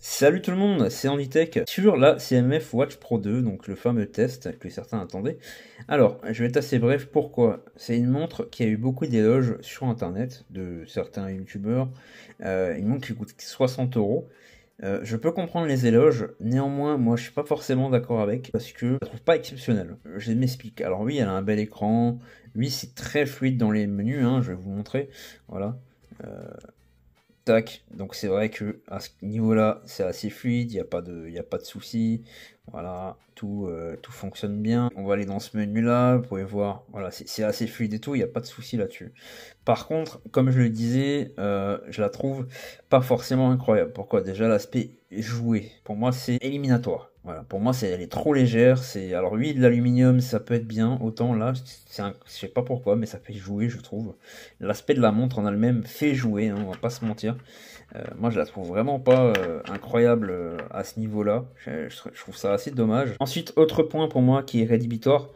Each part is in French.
Salut tout le monde, c'est Andytech sur la CMF Watch Pro 2, donc le fameux test que certains attendaient. Alors, je vais être assez bref, pourquoi? C'est une montre qui a eu beaucoup d'éloges sur internet de certains youtubeurs, une montre qui coûte 60 euros. Je peux comprendre les éloges, néanmoins, moi je suis pas forcément d'accord avec, parce que je la trouve pas exceptionnelle. Je m'explique. Alors oui, elle a un bel écran, oui c'est très fluide dans les menus, hein, je vais vous montrer, voilà. Euh, Tac, donc c'est vrai que à ce niveau-là, c'est assez fluide, il y a pas de souci. Voilà, tout fonctionne bien. On va aller dans ce menu-là, vous pouvez voir, voilà, c'est assez fluide et tout, il n'y a pas de souci là-dessus. Par contre, comme je le disais, je la trouve pas forcément incroyable. Pourquoi? Déjà l'aspect joué. Pour moi, c'est éliminatoire. Voilà, pour moi, elle est trop légère. Alors oui, de l'aluminium, ça peut être bien. Autant là, je sais pas pourquoi, mais ça fait jouer, je trouve. L'aspect de la montre en elle-même fait jouer, hein, on va pas se mentir. Moi, je la trouve vraiment pas incroyable à ce niveau-là. Je trouve ça assez dommage. Ensuite, autre point pour moi qui est rédhibitoire,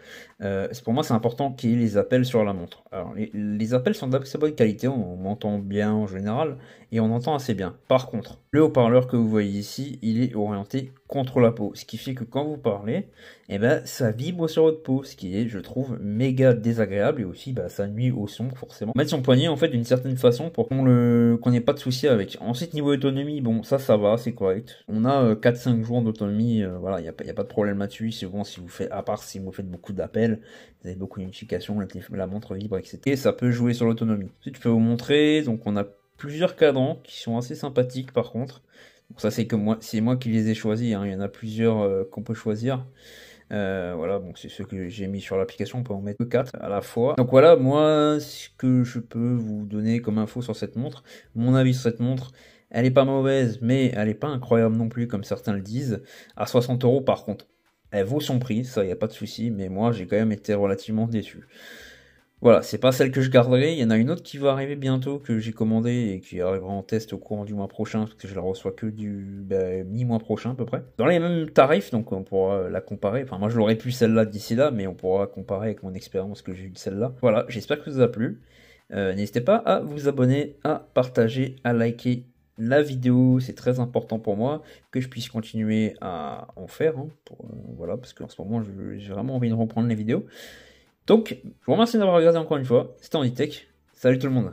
pour moi, c'est important qu'il y ait les appels sur la montre. Alors, les appels sont d'assez bonne qualité, on m'entend bien en général, et on entend assez bien. Par contre, le haut-parleur que vous voyez ici, il est orienté contre la peau, ce qui fait que quand vous parlez, eh ben, ça vibre sur votre peau, ce qui est, je trouve, méga désagréable, et aussi, bah, ça nuit au son, forcément. Mettre son poignet, en fait, d'une certaine façon, pour qu'on n'ait pas de souci avec. Ensuite, niveau autonomie, bon, ça va, c'est correct. On a 4-5 jours d'autonomie, voilà, y a pas de problème là-dessus, c'est bon, si vous faites, à part si vous faites beaucoup d'appels, vous avez beaucoup de notifications, la montre vibre, etc. Et ça peut jouer sur l'autonomie. Ensuite, je peux vous montrer, donc on a plusieurs cadrans qui sont assez sympathiques, par contre. Donc ça, c'est moi qui les ai choisis, hein. Il y en a plusieurs qu'on peut choisir. Voilà, bon, c'est ceux que j'ai mis sur l'application, on peut en mettre que 4 à la fois. Donc voilà, moi, ce que je peux vous donner comme info sur cette montre, mon avis sur cette montre, elle est pas mauvaise, mais elle est pas incroyable non plus, comme certains le disent. À 60 euros, par contre, elle vaut son prix, ça, y a pas de souci, mais moi, j'ai quand même été relativement déçu. Voilà, c'est pas celle que je garderai. Il y en a une autre qui va arriver bientôt, que j'ai commandée et qui arrivera en test au courant du mois prochain, parce que je la reçois que mi-mois prochain à peu près. Dans les mêmes tarifs, donc on pourra la comparer. Enfin, moi je l'aurais pu celle-là d'ici là, mais on pourra comparer avec mon expérience que j'ai eue de celle-là. Voilà, j'espère que ça vous a plu. N'hésitez pas à vous abonner, à partager, à liker la vidéo, c'est très important pour moi que je puisse continuer à en faire, hein, voilà, parce qu'en ce moment j'ai vraiment envie de reprendre les vidéos. Donc, je vous remercie d'avoir regardé encore une fois. C'était Andytech. Salut tout le monde.